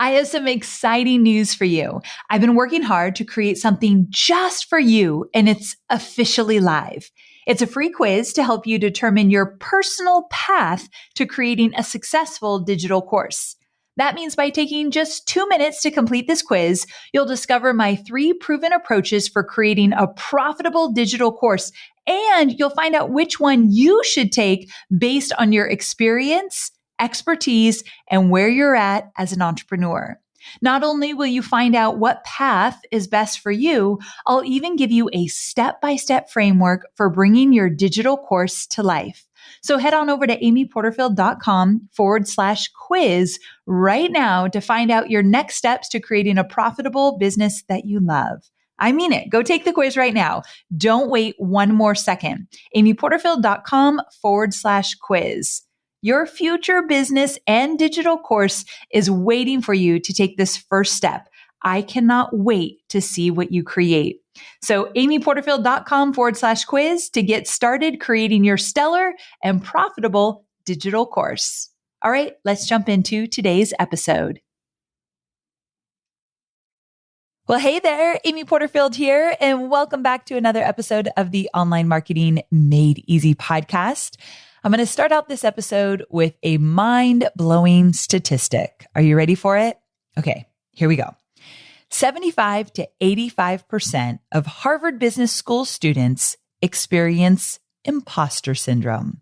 I have some exciting news for you. I've been working hard to create something just for you, and it's officially live. It's a free quiz to help you determine your personal path to creating a successful digital course. That means by taking just 2 minutes to complete this quiz, you'll discover my 3 proven approaches for creating a profitable digital course, and you'll find out which one you should take based on your experience, expertise, and where you're at as an entrepreneur. Not only will you find out what path is best for you, I'll even give you a step-by-step framework for bringing your digital course to life. So head on over to amyporterfield.com/quiz right now to find out your next steps to creating a profitable business that you love. I mean it. Go take the quiz right now. Don't wait one more second. amyporterfield.com/quiz. Your future business and digital course is waiting for you to take this first step. I cannot wait to see what you create. So amyporterfield.com/quiz to get started creating your stellar and profitable digital course. All right, let's jump into today's episode. Well, hey there, Amy Porterfield here, and welcome back to another episode of the Online Marketing Made Easy podcast. I'm going to start out this episode with a mind-blowing statistic. Are you ready for it? Okay, here we go. 75 to 85% of Harvard Business School students experience imposter syndrome.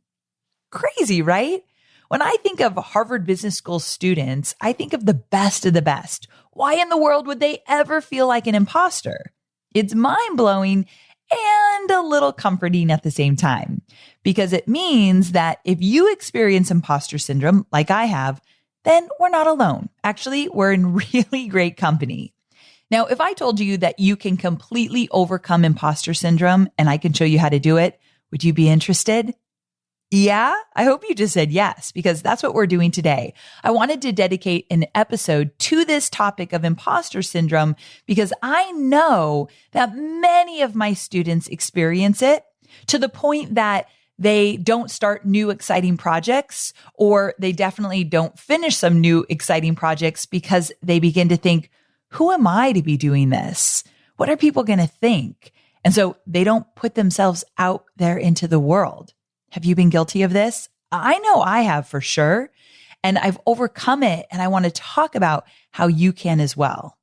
Crazy, right? When I think of Harvard Business School students, I think of the best of the best. Why in the world would they ever feel like an imposter? It's mind-blowing and a little comforting at the same time, because it means that if you experience imposter syndrome like I have, then we're not alone. Actually, we're in really great company. Now, if I told you that you can completely overcome imposter syndrome and I can show you how to do it, would you be interested? Yeah, I hope you just said yes, because that's what we're doing today. I wanted to dedicate an episode to this topic of imposter syndrome because I know that many of my students experience it to the point that they don't start new exciting projects, or they definitely don't finish some new exciting projects because they begin to think, who am I to be doing this? What are people going to think? And so they don't put themselves out there into the world. Have you been guilty of this? I know I have for sure. And I've overcome it. And I want to talk about how you can as well.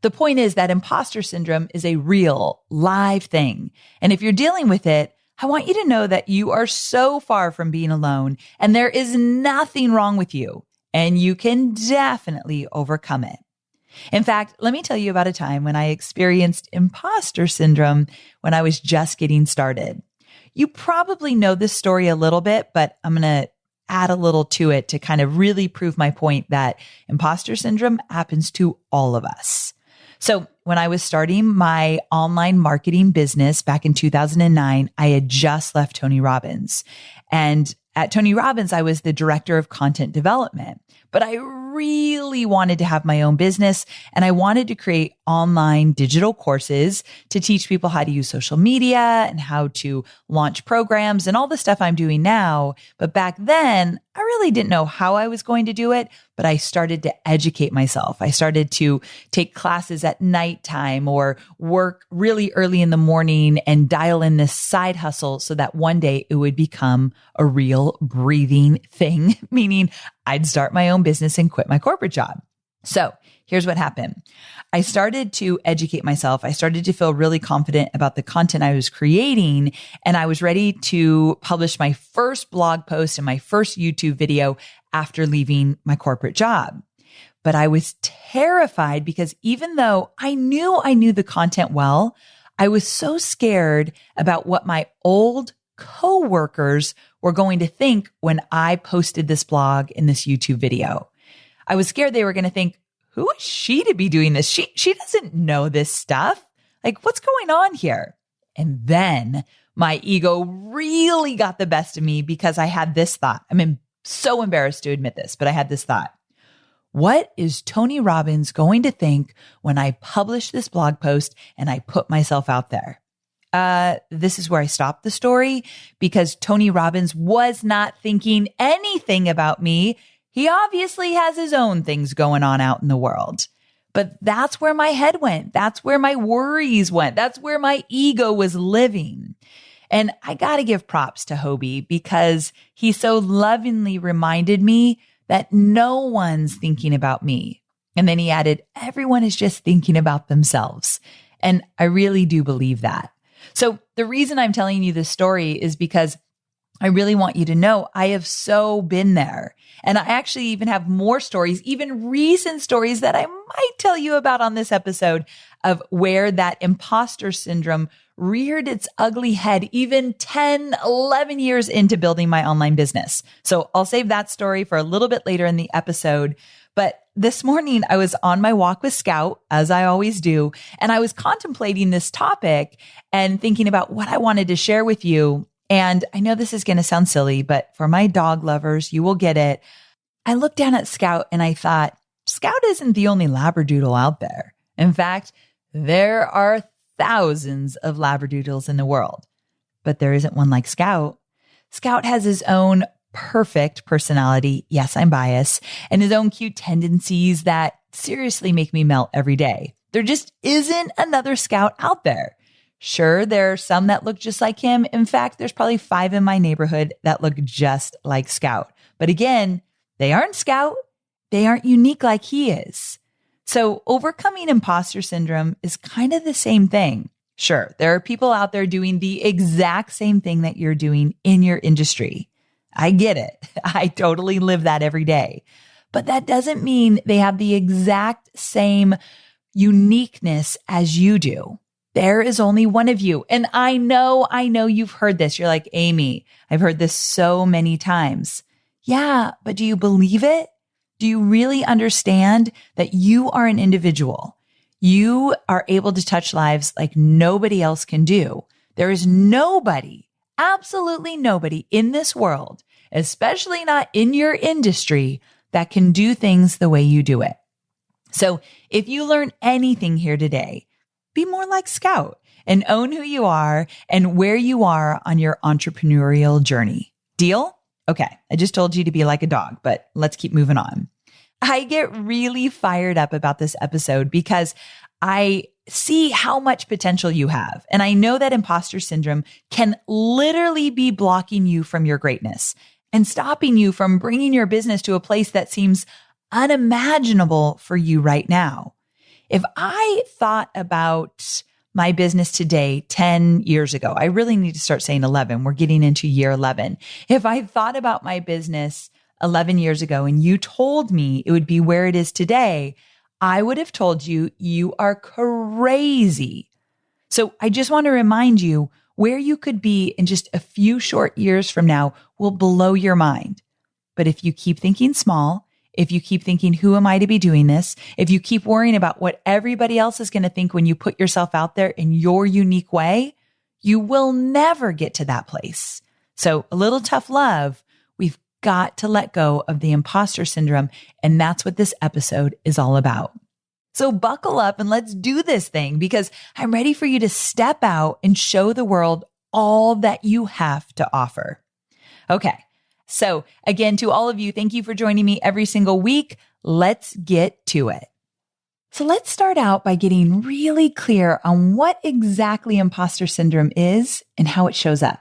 The point is that imposter syndrome is a real, live thing. And if you're dealing with it, I want you to know that you are so far from being alone and there is nothing wrong with you. And you can definitely overcome it. In fact, let me tell you about a time when I experienced imposter syndrome when I was just getting started. You probably know this story a little bit, but I'm going to add a little to it to kind of really prove my point that imposter syndrome happens to all of us. So when I was starting my online marketing business back in 2009, I had just left Tony Robbins. And at Tony Robbins, I was the director of content development, but I really wanted to have my own business and I wanted to create online digital courses to teach people how to use social media and how to launch programs and all the stuff I'm doing now. But back then, I really didn't know how I was going to do it, but I started to educate myself. I started to take classes at nighttime or work really early in the morning and dial in this side hustle so that one day it would become a real breathing thing, meaning I'd start my own business and quit my corporate job. So here's what happened. I started to educate myself. I started to feel really confident about the content I was creating, and I was ready to publish my first blog post and my first YouTube video after leaving my corporate job. But I was terrified because even though I knew the content well, I was so scared about what my old coworkers were going to think when I posted this blog and this YouTube video. I was scared they were going to think, who is she to be doing this? She doesn't know this stuff. Like, what's going on here? And then my ego really got the best of me because I had this thought. So embarrassed to admit this, but I had this thought. What is Tony Robbins going to think when I publish this blog post and I put myself out there? This is where I stopped the story because Tony Robbins was not thinking anything about me. He obviously has his own things going on out in the world. But that's where my head went. That's where my worries went. That's where my ego was living. And I got to give props to Hobie because he so lovingly reminded me that no one's thinking about me. And then he added, everyone is just thinking about themselves. And I really do believe that. So the reason I'm telling you this story is because I really want you to know I have so been there. And I actually even have more stories, even recent stories that I might tell you about on this episode of where that imposter syndrome reared its ugly head even 10, 11 years into building my online business. So I'll save that story for a little bit later in the episode. But this morning I was on my walk with Scout, as I always do, and I was contemplating this topic and thinking about what I wanted to share with you. And I know this is going to sound silly, but for my dog lovers, you will get it. I looked down at Scout and I thought, Scout isn't the only Labradoodle out there. In fact, there are thousands of Labradoodles in the world, but there isn't one like Scout. Scout has his own perfect personality. Yes, I'm biased, and his own cute tendencies that seriously make me melt every day. There just isn't another Scout out there. Sure, there are some that look just like him. In fact, there's probably 5 in my neighborhood that look just like Scout. But again, they aren't Scout. They aren't unique like he is. So overcoming imposter syndrome is kind of the same thing. Sure, there are people out there doing the exact same thing that you're doing in your industry. I get it. I totally live that every day. But that doesn't mean they have the exact same uniqueness as you do. There is only one of you. And I know you've heard this. You're like, Amy, I've heard this so many times. Yeah, but do you believe it? Do you really understand that you are an individual? You are able to touch lives like nobody else can do. There is nobody, absolutely nobody in this world, especially not in your industry, that can do things the way you do it. So if you learn anything here today, be more like Scout and own who you are and where you are on your entrepreneurial journey. Deal? Okay, I just told you to be like a dog, but let's keep moving on. I get really fired up about this episode because I see how much potential you have. And I know that imposter syndrome can literally be blocking you from your greatness and stopping you from bringing your business to a place that seems unimaginable for you right now. If I thought about my business today 10 years ago, I really need to start saying 11. We're getting into year 11. If I thought about my business 11 years ago and you told me it would be where it is today, I would have told you, you are crazy. So I just want to remind you where you could be in just a few short years from now will blow your mind. But if you keep thinking small, if you keep thinking, who am I to be doing this? If you keep worrying about what everybody else is going to think when you put yourself out there in your unique way, you will never get to that place. So a little tough love, we've got to let go of the imposter syndrome. And that's what this episode is all about. So buckle up and let's do this thing because I'm ready for you to step out and show the world all that you have to offer. Okay. So again, to all of you, thank you for joining me every single week. Let's get to it. So let's start out by getting really clear on what exactly imposter syndrome is and how it shows up.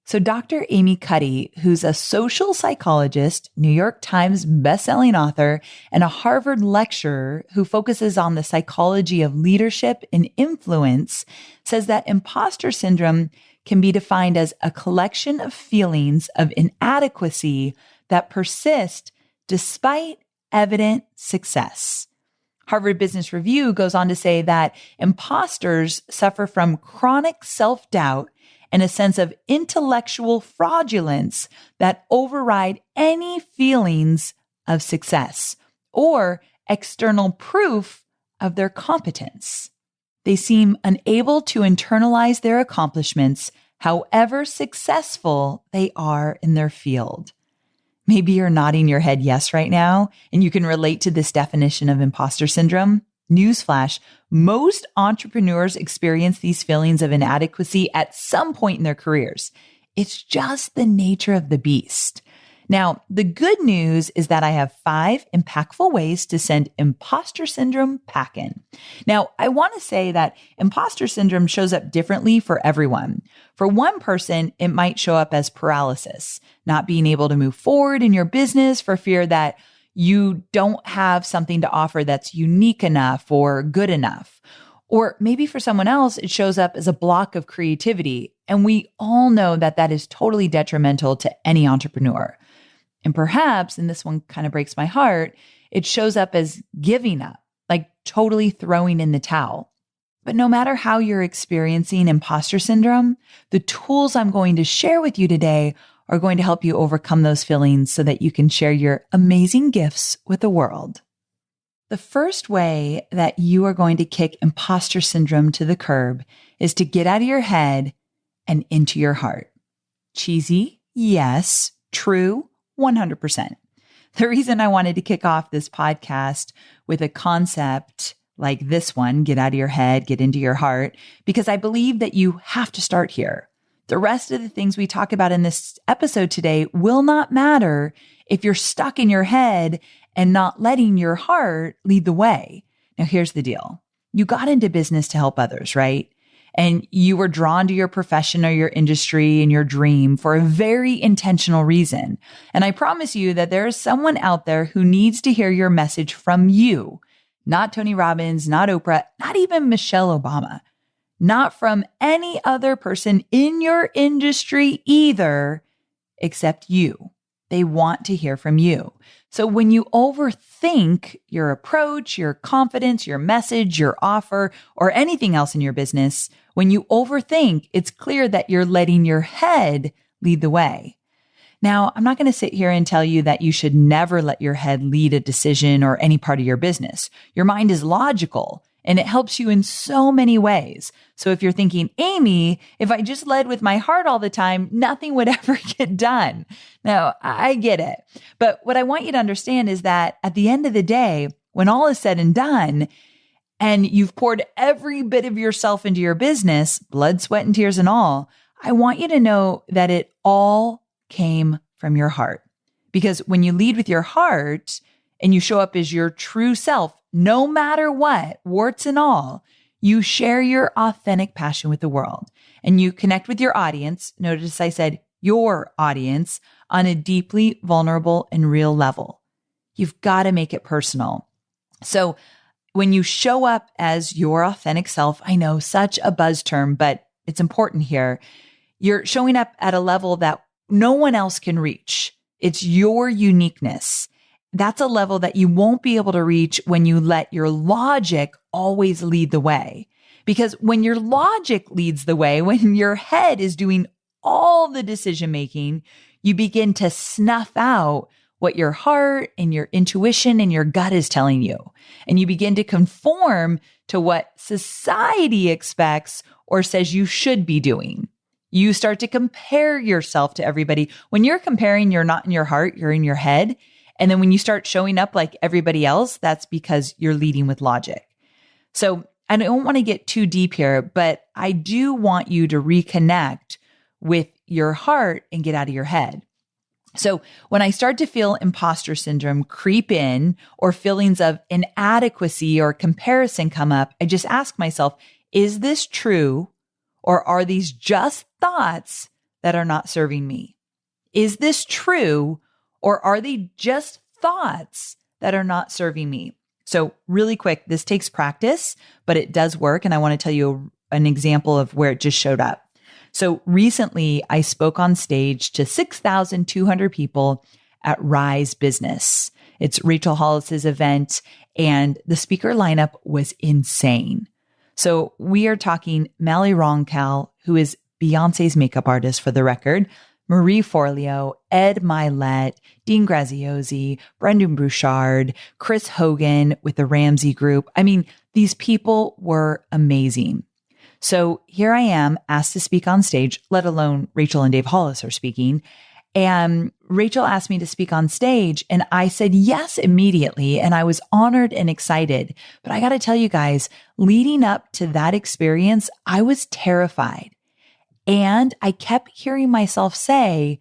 So Dr. Amy Cuddy, who's a social psychologist, New York Times bestselling author, and a Harvard lecturer who focuses on the psychology of leadership and influence, says that imposter syndrome can be defined as a collection of feelings of inadequacy that persist despite evident success. Harvard Business Review goes on to say that imposters suffer from chronic self-doubt and a sense of intellectual fraudulence that override any feelings of success or external proof of their competence. They seem unable to internalize their accomplishments, however successful they are in their field. Maybe you're nodding your head yes right now, and you can relate to this definition of imposter syndrome. Newsflash, most entrepreneurs experience these feelings of inadequacy at some point in their careers. It's just the nature of the beast. Now, the good news is that I have 5 impactful ways to send imposter syndrome packing. Now, I want to say that imposter syndrome shows up differently for everyone. For one person, it might show up as paralysis, not being able to move forward in your business for fear that you don't have something to offer that's unique enough or good enough. Or maybe for someone else, it shows up as a block of creativity. And we all know that that is totally detrimental to any entrepreneur. And perhaps, and this one kind of breaks my heart, it shows up as giving up, like totally throwing in the towel. But no matter how you're experiencing imposter syndrome, the tools I'm going to share with you today are going to help you overcome those feelings so that you can share your amazing gifts with the world. The first way that you are going to kick imposter syndrome to the curb is to get out of your head and into your heart. Cheesy? Yes. True? 100%. The reason I wanted to kick off this podcast with a concept like this one, get out of your head, get into your heart, because I believe that you have to start here. The rest of the things we talk about in this episode today will not matter if you're stuck in your head and not letting your heart lead the way. Now, here's the deal. You got into business to help others, right? And you were drawn to your profession or your industry and your dream for a very intentional reason. And I promise you that there is someone out there who needs to hear your message from you, not Tony Robbins, not Oprah, not even Michelle Obama, not from any other person in your industry either, except you. They want to hear from you. So when you overthink your approach, your confidence, your message, your offer, or anything else in your business, when you overthink, it's clear that you're letting your head lead the way. Now, I'm not going to sit here and tell you that you should never let your head lead a decision or any part of your business. Your mind is logical and it helps you in so many ways. So if you're thinking, Amy, if I just led with my heart all the time, nothing would ever get done. Now, I get it. But what I want you to understand is that at the end of the day, when all is said and done, and you've poured every bit of yourself into your business, blood, sweat, and tears and all, I want you to know that it all came from your heart. Because when you lead with your heart and you show up as your true self, no matter what, warts and all, you share your authentic passion with the world and you connect with your audience. Notice I said your audience on a deeply vulnerable and real level. You've got to make it personal. So when you show up as your authentic self, I know such a buzz term, but it's important here. You're showing up at a level that no one else can reach. It's your uniqueness. That's a level that you won't be able to reach when you let your logic always lead the way. Because when your logic leads the way, when your head is doing all the decision making, you begin to snuff out what your heart and your intuition and your gut is telling you. And you begin to conform to what society expects or says you should be doing. You start to compare yourself to everybody. When you're comparing, you're not in your heart, you're in your head. And then when you start showing up like everybody else, that's because you're leading with logic. So I don't want to get too deep here, but I do want you to reconnect with your heart and get out of your head. So when I start to feel imposter syndrome creep in or feelings of inadequacy or comparison come up, I just ask myself, is this true? Or are these just thoughts that are not serving me? Is this true? Or are they just thoughts that are not serving me? So really quick, this takes practice, but it does work. And I want to tell you an example of where it just showed up. So recently I spoke on stage to 6,200 people at Rise Business. It's Rachel Hollis's event and the speaker lineup was insane. So we are talking Mally Roncal, who is Beyonce's makeup artist for the record, Marie Forleo, Ed Milet, Dean Graziosi, Brendan Bouchard, Chris Hogan with the Ramsey Group. I mean, these people were amazing. So here I am asked to speak on stage, let alone Rachel and Dave Hollis are speaking. And Rachel asked me to speak on stage and I said yes immediately. And I was honored and excited. But I got to tell you guys, leading up to that experience, I was terrified. And I kept hearing myself say,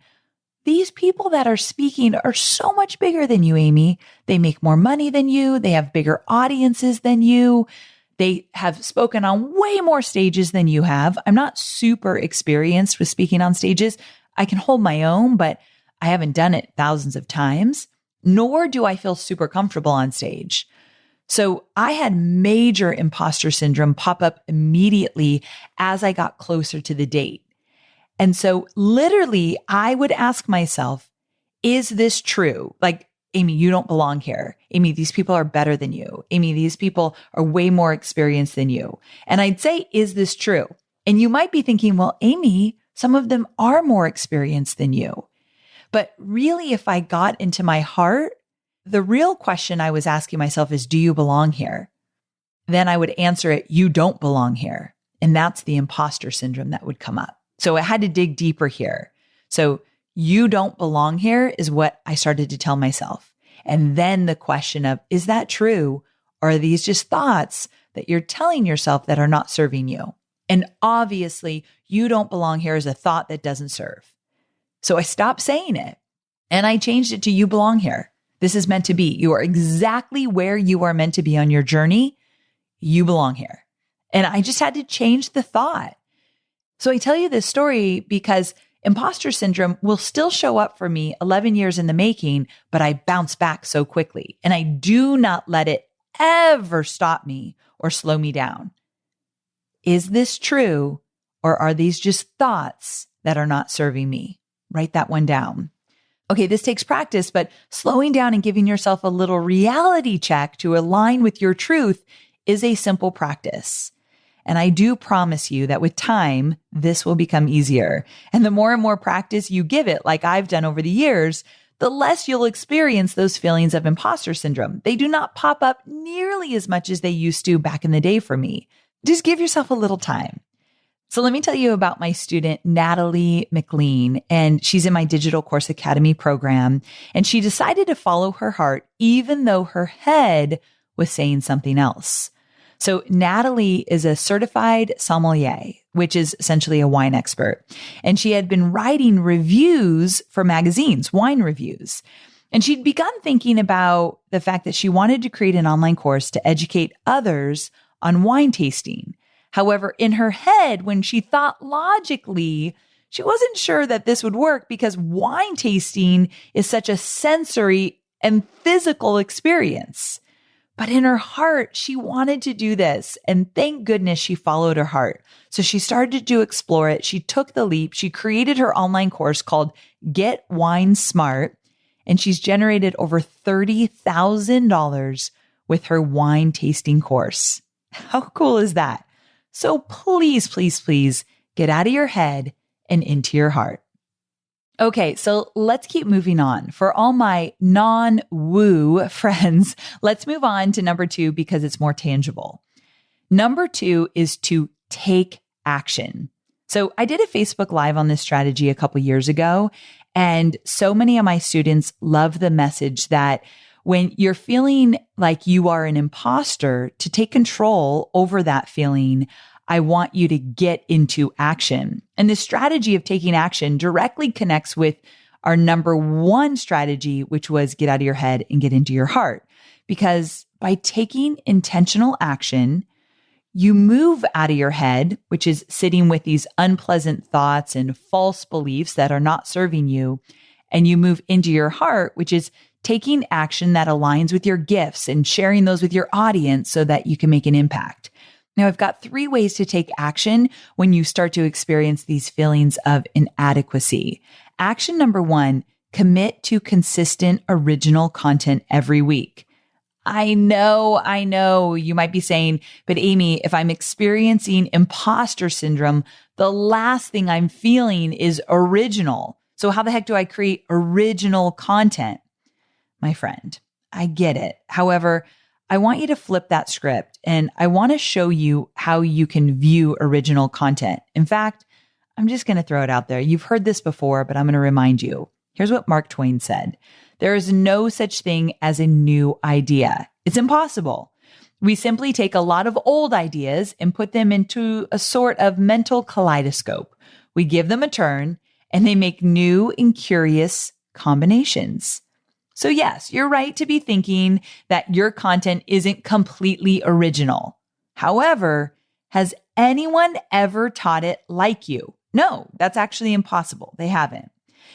these people that are speaking are so much bigger than you, Amy. They make more money than you. They have bigger audiences than you. They have spoken on way more stages than you have. I'm not super experienced with speaking on stages. I can hold my own, but I haven't done it thousands of times, nor do I feel super comfortable on stage. So I had major imposter syndrome pop up immediately as I got closer to the date. And so literally I would ask myself, is this true? Like, Amy, you don't belong here. Amy, these people are better than you. Amy, these people are way more experienced than you. And I'd say, is this true? And you might be thinking, well, Amy, some of them are more experienced than you. But really, if I got into my heart, the real question I was asking myself is, do you belong here? Then I would answer it, you don't belong here. And that's the imposter syndrome that would come up. So I had to dig deeper here. So you don't belong here is what I started to tell myself. And then the question of, is that true? Or are these just thoughts that you're telling yourself that are not serving you? And obviously, you don't belong here is a thought that doesn't serve. So I stopped saying it and I changed it to you belong here. This is meant to be. You are exactly where you are meant to be on your journey. You belong here. And I just had to change the thought. So I tell you this story because imposter syndrome will still show up for me 11 years in the making, but I bounce back so quickly and I do not let it ever stop me or slow me down. Is this true? Or are these just thoughts that are not serving me? Write that one down. Okay, this takes practice, but slowing down and giving yourself a little reality check to align with your truth is a simple practice. And I do promise you that with time, this will become easier. And the more and more practice you give it, like I've done over the years, the less you'll experience those feelings of imposter syndrome. They do not pop up nearly as much as they used to back in the day for me. Just give yourself a little time. So let me tell you about my student, Natalie McLean, and she's in my Digital Course Academy program. And she decided to follow her heart, even though her head was saying something else. So Natalie is a certified sommelier, which is essentially a wine expert. And she had been writing reviews for magazines, wine reviews. And she'd begun thinking about the fact that she wanted to create an online course to educate others on wine tasting. However, in her head, when she thought logically, she wasn't sure that this would work because wine tasting is such a sensory and physical experience. But in her heart, she wanted to do this. And thank goodness she followed her heart. So she started to explore it. She took the leap. She created her online course called Get Wine Smart. And she's generated over $30,000 with her wine tasting course. How cool is that? So please, please, please get out of your head and into your heart. Okay, so let's keep moving on. For all my non-woo friends, let's move on to number 2 because it's more tangible. Number 2 is to take action. So I did a Facebook Live on this strategy a couple years ago, and so many of my students love the message that when you're feeling like you are an imposter, to take control over that feeling, I want you to get into action. And this strategy of taking action directly connects with our number 1 strategy, which was get out of your head and get into your heart. Because by taking intentional action, you move out of your head, which is sitting with these unpleasant thoughts and false beliefs that are not serving you, and you move into your heart, which is taking action that aligns with your gifts and sharing those with your audience so that you can make an impact. Now, I've got 3 ways to take action when you start to experience these feelings of inadequacy. Action number 1, commit to consistent original content every week. I know. You might be saying, but Amy, if I'm experiencing imposter syndrome, the last thing I'm feeling is original. So how the heck do I create original content? My friend, I get it. However, I want you to flip that script and I want to show you how you can view original content. In fact, I'm just going to throw it out there. You've heard this before, but I'm going to remind you. Here's what Mark Twain said. There is no such thing as a new idea. It's impossible. We simply take a lot of old ideas and put them into a sort of mental kaleidoscope. We give them a turn and they make new and curious combinations. So yes, you're right to be thinking that your content isn't completely original. However, has anyone ever taught it like you? No, that's actually impossible. They haven't.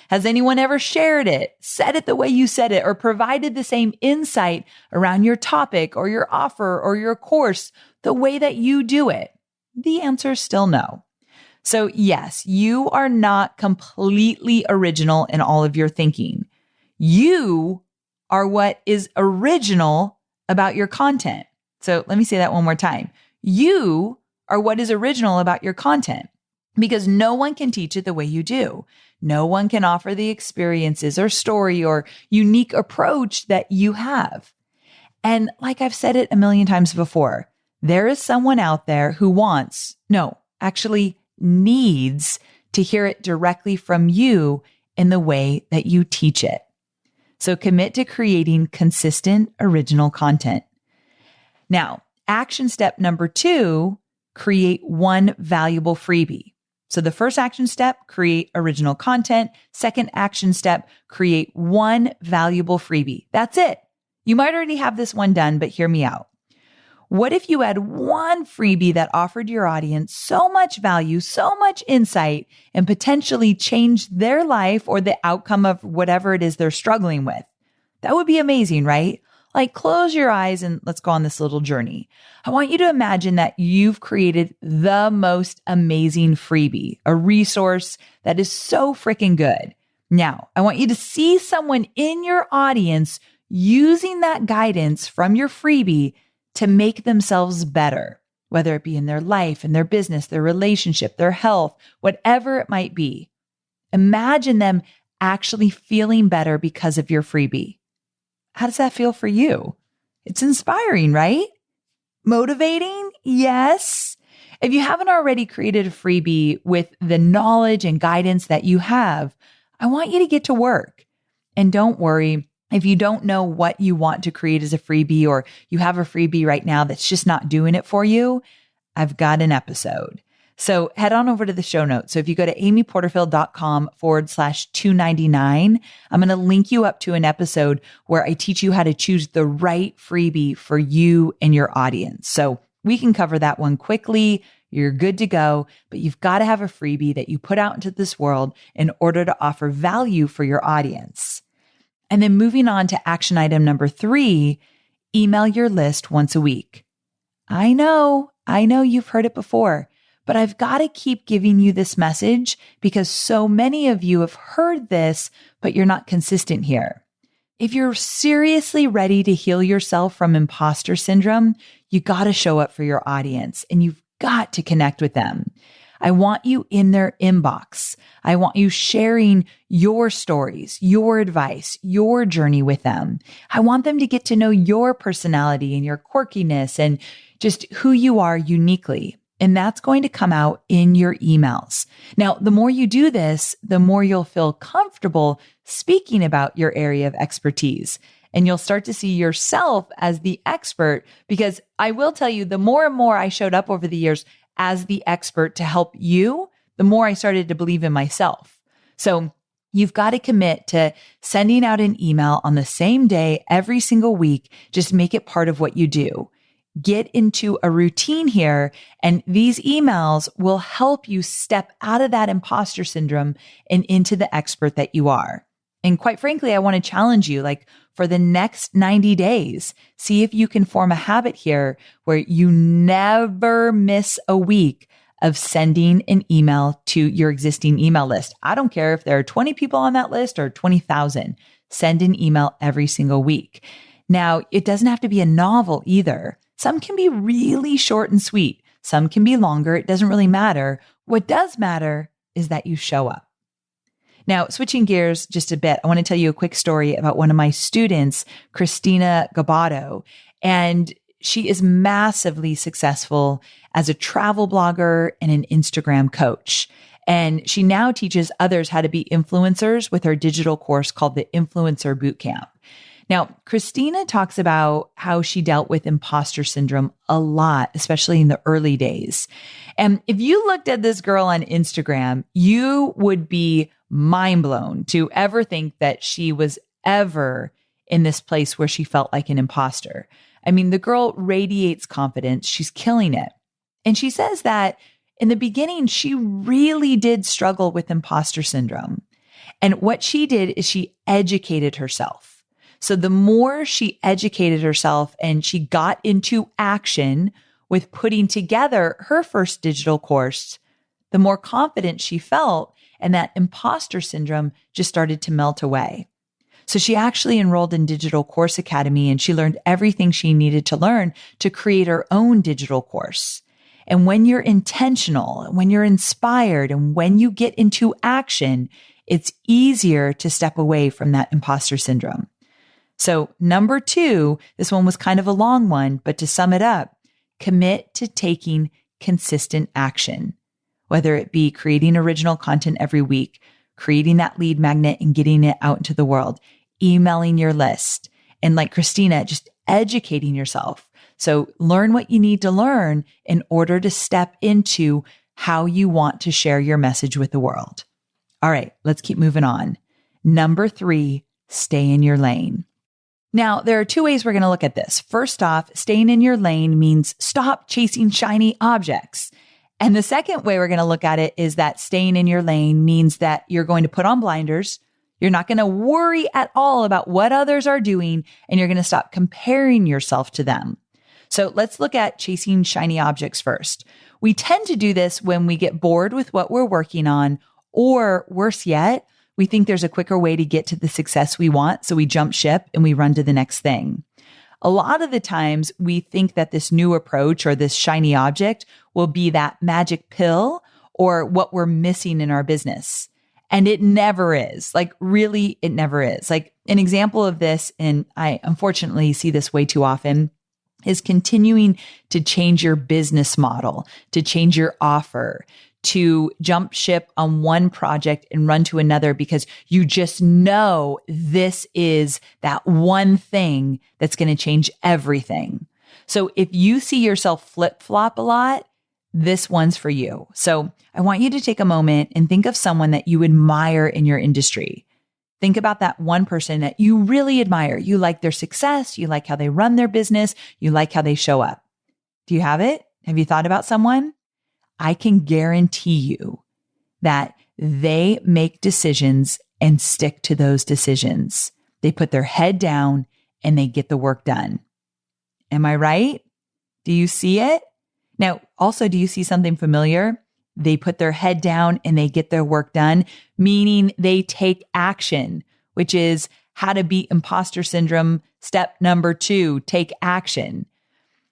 Has anyone ever shared it, said it the way you said it, or provided the same insight around your topic or your offer or your course the way that you do it? The answer is still no. So yes, you are not completely original in all of your thinking. You are what is original about your content. So let me say that one more time. You are what is original about your content because no one can teach it the way you do. No one can offer the experiences or story or unique approach that you have. And like I've said it a million times before, there is someone out there who actually needs to hear it directly from you in the way that you teach it. So commit to creating consistent, original content. Now, action step number 2, create one valuable freebie. So the first action step, create original content. Second action step, create one valuable freebie. That's it. You might already have this one done, but hear me out. What if you had one freebie that offered your audience so much value, so much insight, and potentially changed their life or the outcome of whatever it is they're struggling with? That would be amazing, right? Like close your eyes and let's go on this little journey. I want you to imagine that you've created the most amazing freebie, a resource that is so freaking good. Now, I want you to see someone in your audience using that guidance from your freebie to make themselves better, whether it be in their life, in their business, their relationship, their health, whatever it might be. Imagine them actually feeling better because of your freebie. How does that feel for you? It's inspiring, right? Motivating? Yes. If you haven't already created a freebie with the knowledge and guidance that you have, I want you to get to work. And don't worry, if you don't know what you want to create as a freebie or you have a freebie right now that's just not doing it for you, I've got an episode. So head on over to the show notes. So if you go to amyporterfield.com/299, I'm going to link you up to an episode where I teach you how to choose the right freebie for you and your audience. So we can cover that one quickly. You're good to go, but you've got to have a freebie that you put out into this world in order to offer value for your audience. And then moving on to action item number 3, email your list once a week. I know you've heard it before, but I've got to keep giving you this message because so many of you have heard this, but you're not consistent here. If you're seriously ready to heal yourself from imposter syndrome, you got to show up for your audience and you've got to connect with them. I want you in their inbox. I want you sharing your stories, your advice, your journey with them. I want them to get to know your personality and your quirkiness and just who you are uniquely. And that's going to come out in your emails. Now, the more you do this, the more you'll feel comfortable speaking about your area of expertise. And you'll start to see yourself as the expert because I will tell you, the more and more I showed up over the years as the expert to help you, the more I started to believe in myself. So you've got to commit to sending out an email on the same day every single week. Just make it part of what you do. Get into a routine here, and these emails will help you step out of that imposter syndrome and into the expert that you are. And quite frankly, I want to challenge you, like for the next 90 days, see if you can form a habit here where you never miss a week of sending an email to your existing email list. I don't care if there are 20 people on that list or 20,000. Send an email every single week. Now, it doesn't have to be a novel either. Some can be really short and sweet. Some can be longer. It doesn't really matter. What does matter is that you show up. Now, switching gears just a bit, I want to tell you a quick story about one of my students, Christina Gabato. And she is massively successful as a travel blogger and an Instagram coach. And she now teaches others how to be influencers with her digital course called the Influencer Bootcamp. Now, Christina talks about how she dealt with imposter syndrome a lot, especially in the early days. And if you looked at this girl on Instagram, you would be mind blown to ever think that she was ever in this place where she felt like an imposter. I mean, the girl radiates confidence. She's killing it. And she says that in the beginning, she really did struggle with imposter syndrome. And what she did is she educated herself. So the more she educated herself and she got into action with putting together her first digital course, the more confident she felt, and that imposter syndrome just started to melt away. So she actually enrolled in Digital Course Academy and she learned everything she needed to learn to create her own digital course. And when you're intentional, when you're inspired, and when you get into action, it's easier to step away from that imposter syndrome. So number 2, this one was kind of a long one, but to sum it up, commit to taking consistent action, whether it be creating original content every week, creating that lead magnet and getting it out into the world, emailing your list, and like Christina, just educating yourself. So learn what you need to learn in order to step into how you want to share your message with the world. All right, let's keep moving on. Number 3, stay in your lane. Now, there are 2 ways we're going to look at this. First off, staying in your lane means stop chasing shiny objects. And the second way we're going to look at it is that staying in your lane means that you're going to put on blinders. You're not going to worry at all about what others are doing, and you're going to stop comparing yourself to them. So let's look at chasing shiny objects first. We tend to do this when we get bored with what we're working on, or worse yet, we think there's a quicker way to get to the success we want. So we jump ship and we run to the next thing. A lot of the times we think that this new approach or this shiny object will be that magic pill or what we're missing in our business. And it never is. Like really, it never is. Like an example of this, and I unfortunately see this way too often, is continuing to change your business model, to change your offer, to jump ship on one project and run to another because you just know this is that one thing that's going to change everything. So if you see yourself flip-flop a lot, this one's for you. So I want you to take a moment and think of someone that you admire in your industry. Think about that one person that you really admire. You like their success. You like how they run their business. You like how they show up. Do you have it? Have you thought about someone? I can guarantee you that they make decisions and stick to those decisions. They put their head down and they get the work done. Am I right? Do you see it? Now, also, do you see something familiar? They put their head down and they get their work done, meaning they take action, which is how to beat imposter syndrome. Step number 2, take action.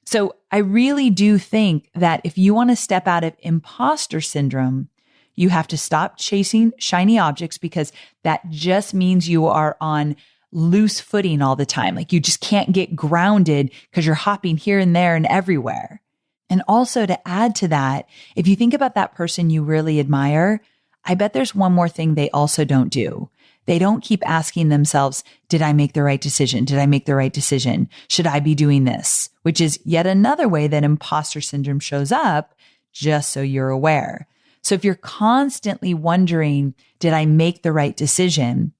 So I really do think that if you want to step out of imposter syndrome, you have to stop chasing shiny objects because that just means you are on loose footing all the time. Like you just can't get grounded because you're hopping here and there and everywhere. And also to add to that, if you think about that person you really admire, I bet there's one more thing they also don't do. They don't keep asking themselves, did I make the right decision? Did I make the right decision? Should I be doing this? Which is yet another way that imposter syndrome shows up, just so you're aware. So if you're constantly wondering, did I make the right decision?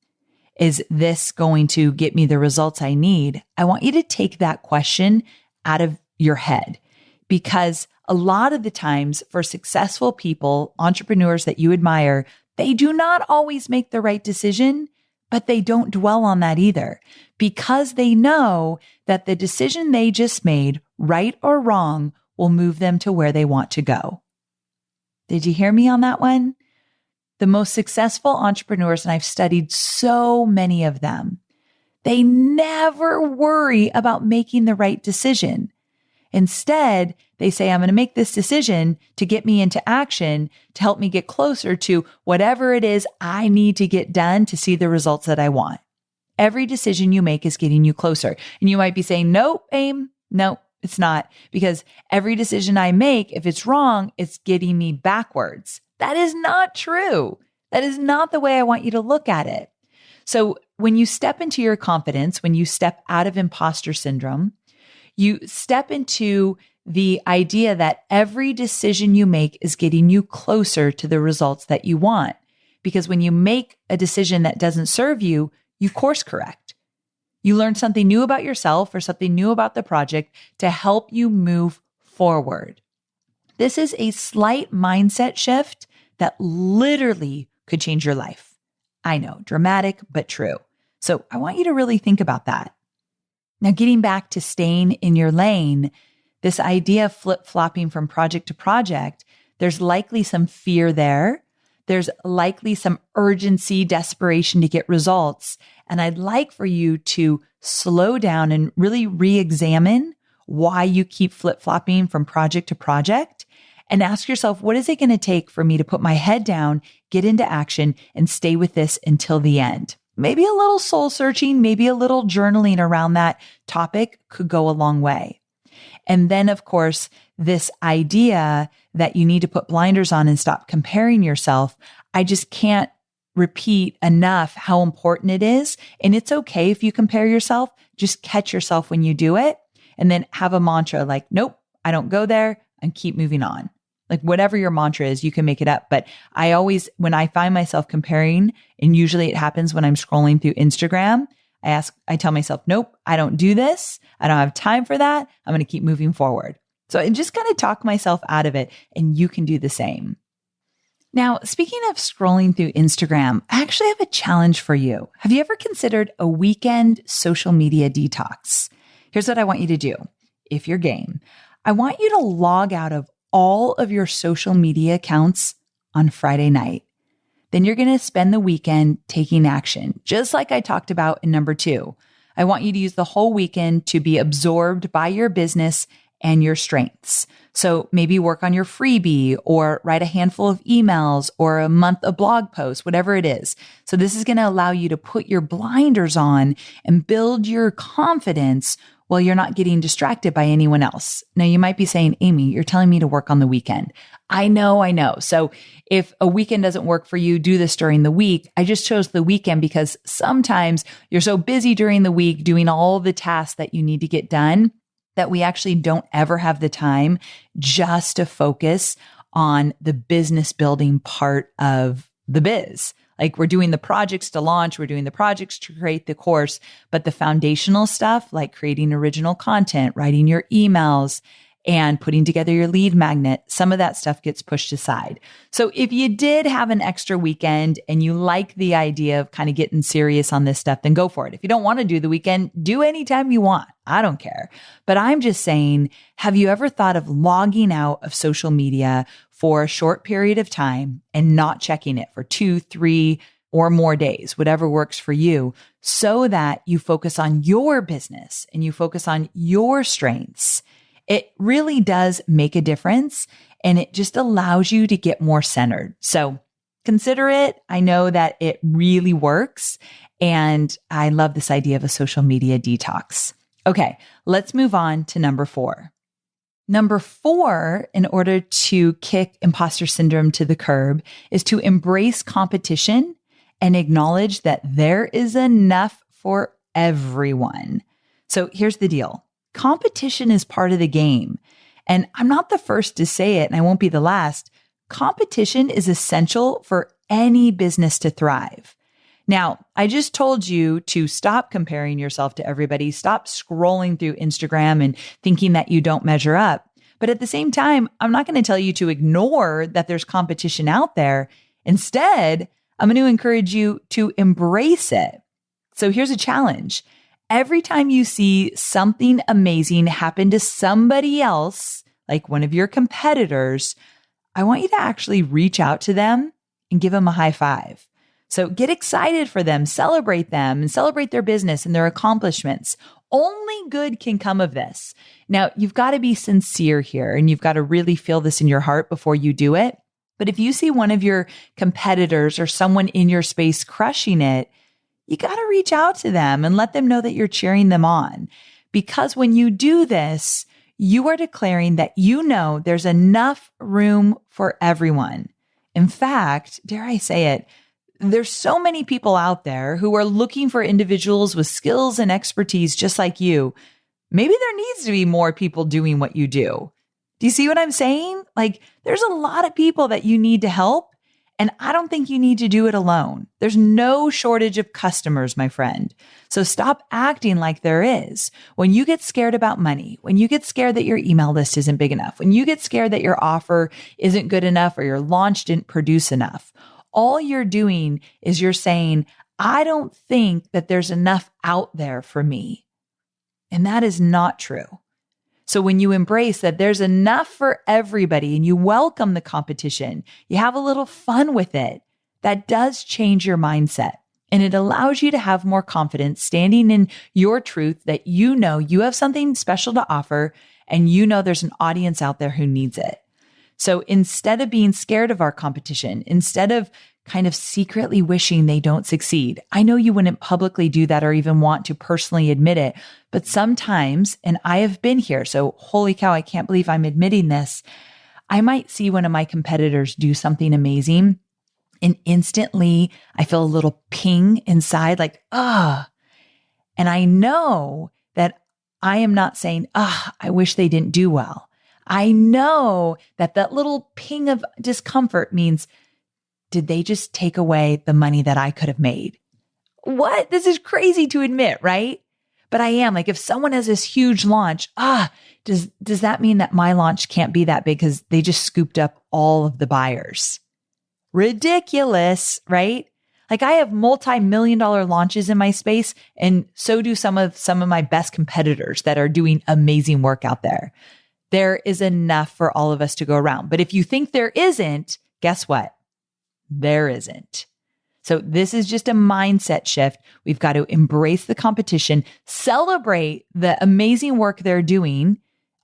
Is this going to get me the results I need? I want you to take that question out of your head, because a lot of the times for successful people, entrepreneurs that you admire, they do not always make the right decision, but they don't dwell on that either because they know that the decision they just made, right or wrong, will move them to where they want to go. Did you hear me on that one? The most successful entrepreneurs, and I've studied so many of them, they never worry about making the right decision. Instead, they say, I'm going to make this decision to get me into action, to help me get closer to whatever it is I need to get done to see the results that I want. Every decision you make is getting you closer. And you might be saying, nope, aim. No, it's not. Because every decision I make, if it's wrong, it's getting me backwards. That is not true. That is not the way I want you to look at it. So when you step into your confidence, when you step out of imposter syndrome, you step into the idea that every decision you make is getting you closer to the results that you want. because when you make a decision that doesn't serve you, you course correct. You learn something new about yourself or something new about the project to help you move forward. This is a slight mindset shift that literally could change your life. I know, dramatic, but true. So I want you to really think about that. Now, getting back to staying in your lane, this idea of flip-flopping from project to project, there's likely some fear there. There's likely some urgency, desperation to get results. And I'd like for you to slow down and really re-examine why you keep flip-flopping from project to project and ask yourself, what is it going to take for me to put my head down, get into action, and stay with this until the end? Maybe a little soul searching, maybe a little journaling around that topic could go a long way. And then, of course, this idea that you need to put blinders on and stop comparing yourself. I just can't repeat enough how important it is. And it's okay if you compare yourself, just catch yourself when you do it and then have a mantra like, nope, I don't go there, and keep moving on. Like whatever your mantra is, you can make it up. But I always, when I find myself comparing, and usually it happens when I'm scrolling through Instagram, I tell myself, nope, I don't do this. I don't have time for that. I'm going to keep moving forward. So I just kind of talk myself out of it, and you can do the same. Now, speaking of scrolling through Instagram, I actually have a challenge for you. Have you ever considered a weekend social media detox? Here's what I want you to do. If you're game, I want you to log out of all of your social media accounts on Friday night. Then you're going to spend the weekend taking action, just like I talked about in number 2. I want you to use the whole weekend to be absorbed by your business and your strengths. So maybe work on your freebie or write a handful of emails or a month of blog posts, whatever it is. So this is going to allow you to put your blinders on and build your confidence while you're not getting distracted by anyone else. Now you might be saying, Amy, you're telling me to work on the weekend. I know. So if a weekend doesn't work for you, do this during the week. I just chose the weekend because sometimes you're so busy during the week doing all the tasks that you need to get done that we actually don't ever have the time just to focus on the business building part of the biz. Like we're doing the projects to launch, we're doing the projects to create the course, but the foundational stuff like creating original content, writing your emails, and putting together your lead magnet, some of that stuff gets pushed aside. So if you did have an extra weekend and you like the idea of kind of getting serious on this stuff, then go for it. If you don't want to do the weekend, do anytime you want. I don't care. But I'm just saying, have you ever thought of logging out of social media for a short period of time and not checking it for 2, 3, or more days, whatever works for you, so that you focus on your business and you focus on your strengths? It really does make a difference, and it just allows you to get more centered. So consider it. I know that it really works, and I love this idea of a social media detox. Okay, let's move on to number 4. Number 4, in order to kick imposter syndrome to the curb, is to embrace competition and acknowledge that there is enough for everyone. So here's the deal. Competition is part of the game. And I'm not the first to say it, and I won't be the last. Competition is essential for any business to thrive. Now, I just told you to stop comparing yourself to everybody, stop scrolling through Instagram and thinking that you don't measure up. But at the same time, I'm not going to tell you to ignore that there's competition out there. Instead, I'm going to encourage you to embrace it. So here's a challenge. Every time you see something amazing happen to somebody else, like one of your competitors, I want you to actually reach out to them and give them a high five. So get excited for them, celebrate them, and celebrate their business and their accomplishments. Only good can come of this. Now, you've got to be sincere here, and you've got to really feel this in your heart before you do it. But if you see one of your competitors or someone in your space crushing it, you got to reach out to them and let them know that you're cheering them on. Because when you do this, you are declaring that you know there's enough room for everyone. In fact, dare I say it, there's so many people out there who are looking for individuals with skills and expertise just like you. Maybe there needs to be more people doing what you do. Do you see what I'm saying? Like, there's a lot of people that you need to help. And I don't think you need to do it alone. There's no shortage of customers, my friend. So stop acting like there is. When you get scared about money, when you get scared that your email list isn't big enough, when you get scared that your offer isn't good enough or your launch didn't produce enough, all you're doing is you're saying, I don't think that there's enough out there for me. And that is not true. So when you embrace that there's enough for everybody and you welcome the competition, you have a little fun with it, that does change your mindset. And it allows you to have more confidence standing in your truth that you know you have something special to offer and you know there's an audience out there who needs it. So instead of being scared of our competition, instead of kind of secretly wishing they don't succeed, I know you wouldn't publicly do that or even want to personally admit it, but sometimes, and I have been here, so holy cow, I can't believe I'm admitting this, I might see one of my competitors do something amazing and instantly I feel a little ping inside like, and I know that I am not saying, I wish they didn't do well. I know that that little ping of discomfort means, did they just take away the money that I could have made? What? This is crazy to admit, right? But I am like, if someone has this huge launch, does that mean that my launch can't be that big because they just scooped up all of the buyers? Ridiculous, right? Like I have multi-million-dollar launches in my space, and so do some of my best competitors that are doing amazing work out there. There is enough for all of us to go around. But if you think there isn't, guess what? There isn't. So this is just a mindset shift. We've got to embrace the competition, celebrate the amazing work they're doing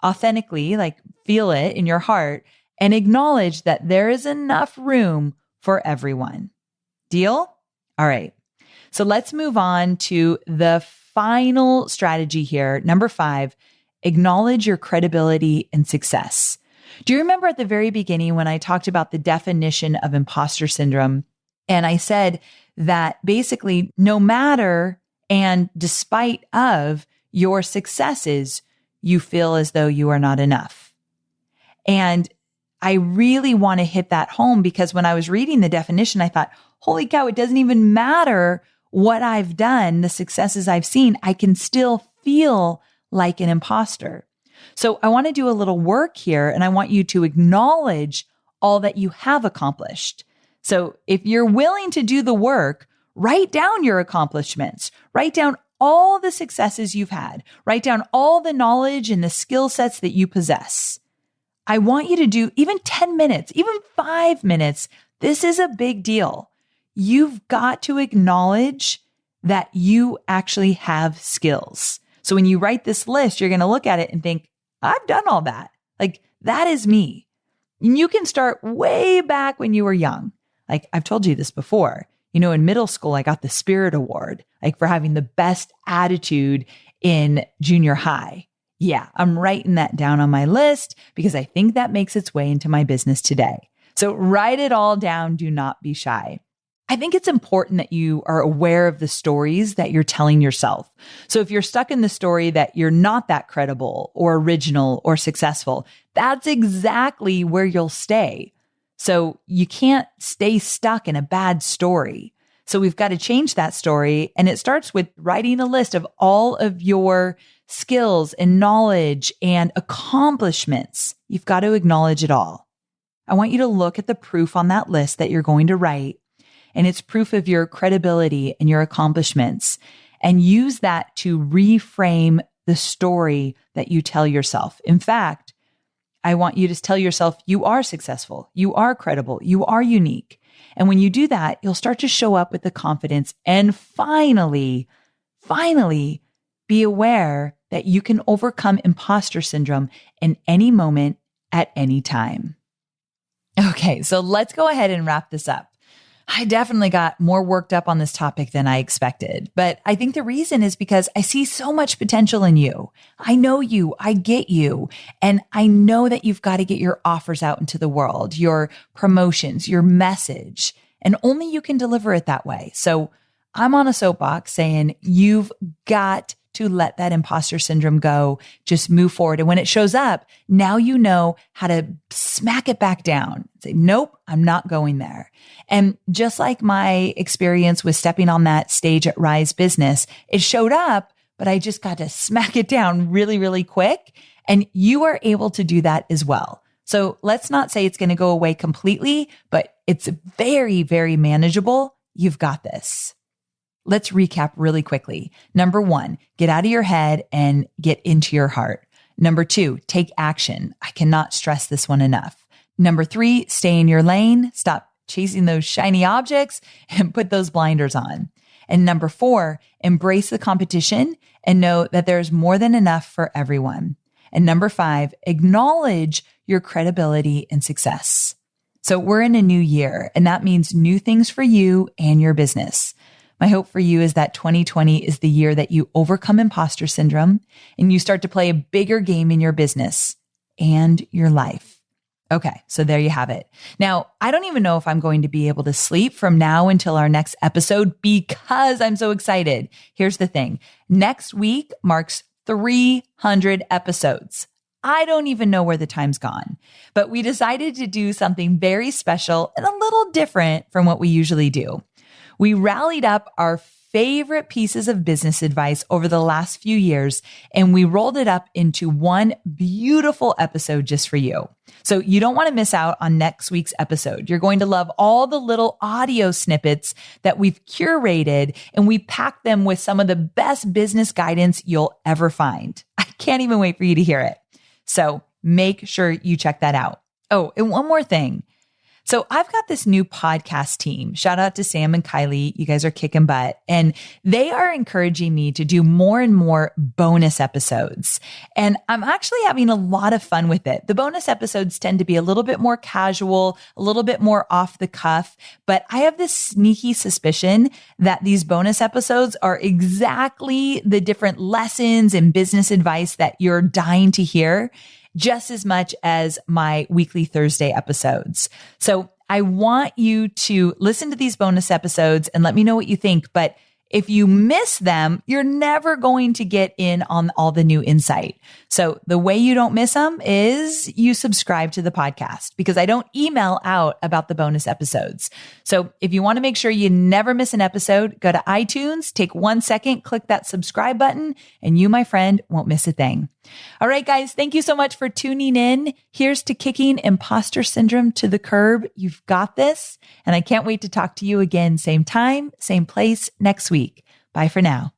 authentically, like feel it in your heart, and acknowledge that there is enough room for everyone. Deal? All right. So let's move on to the final strategy here. Number 5, acknowledge your credibility and success. Do you remember at the very beginning when I talked about the definition of imposter syndrome? And I said that basically no matter and despite of your successes, you feel as though you are not enough. And I really want to hit that home because when I was reading the definition, I thought, holy cow, it doesn't even matter what I've done, the successes I've seen, I can still feel like an imposter. So I want to do a little work here and I want you to acknowledge all that you have accomplished. So if you're willing to do the work, write down your accomplishments, write down all the successes you've had, write down all the knowledge and the skill sets that you possess. I want you to do even 10 minutes, even 5 minutes. This is a big deal. You've got to acknowledge that you actually have skills. So when you write this list, you're going to look at it and think, I've done all that. Like that is me. And you can start way back when you were young. Like I've told you this before, in middle school, I got the Spirit Award, like for having the best attitude in junior high. Yeah, I'm writing that down on my list because I think that makes its way into my business today. So write it all down. Do not be shy. I think it's important that you are aware of the stories that you're telling yourself. So if you're stuck in the story that you're not that credible or original or successful, that's exactly where you'll stay. So you can't stay stuck in a bad story. So we've got to change that story. And it starts with writing a list of all of your skills and knowledge and accomplishments. You've got to acknowledge it all. I want you to look at the proof on that list that you're going to write. And it's proof of your credibility and your accomplishments, and use that to reframe the story that you tell yourself. In fact, I want you to tell yourself you are successful, you are credible, you are unique. And when you do that, you'll start to show up with the confidence and finally be aware that you can overcome imposter syndrome in any moment at any time. Okay, so let's go ahead and wrap this up. I definitely got more worked up on this topic than I expected, but I think the reason is because I see so much potential in you. I know you, I get you, and I know that you've got to get your offers out into the world, your promotions, your message, and only you can deliver it that way. So I'm on a soapbox saying you've got to let that imposter syndrome go. Just move forward. And when it shows up, now you know how to smack it back down. Say, nope, I'm not going there. And just like my experience with stepping on that stage at Rise Business, it showed up, but I just got to smack it down really, really quick. And you are able to do that as well. So let's not say it's going to go away completely, but it's very, very manageable. You've got this. Let's recap really quickly. Number 1, get out of your head and get into your heart. Number 2, take action. I cannot stress this one enough. Number 3, stay in your lane. Stop chasing those shiny objects and put those blinders on. And number 4, embrace the competition and know that there's more than enough for everyone. And number 5, acknowledge your credibility and success. So we're in a new year, and that means new things for you and your business. My hope for you is that 2020 is the year that you overcome imposter syndrome and you start to play a bigger game in your business and your life. Okay, so there you have it. Now, I don't even know if I'm going to be able to sleep from now until our next episode because I'm so excited. Here's the thing. Next week marks 300 episodes. I don't even know where the time's gone, but we decided to do something very special and a little different from what we usually do. We rallied up our favorite pieces of business advice over the last few years, and we rolled it up into one beautiful episode just for you. So you don't want to miss out on next week's episode. You're going to love all the little audio snippets that we've curated, and we packed them with some of the best business guidance you'll ever find. I can't even wait for you to hear it. So make sure you check that out. Oh, and one more thing. So I've got this new podcast team. Shout out to Sam and Kylie. You guys are kicking butt. And they are encouraging me to do more and more bonus episodes. And I'm actually having a lot of fun with it. The bonus episodes tend to be a little bit more casual, a little bit more off the cuff. But I have this sneaky suspicion that these bonus episodes are exactly the different lessons and business advice that you're dying to hear, just as much as my weekly Thursday episodes. So I want you to listen to these bonus episodes and let me know what you think. But if you miss them, you're never going to get in on all the new insight. So the way you don't miss them is you subscribe to the podcast because I don't email out about the bonus episodes. So if you want to make sure you never miss an episode, go to iTunes, take 1 second, click that subscribe button, and you, my friend, won't miss a thing. All right, guys, thank you so much for tuning in. Here's to kicking imposter syndrome to the curb. You've got this. And I can't wait to talk to you again, same time, same place next week. Bye for now.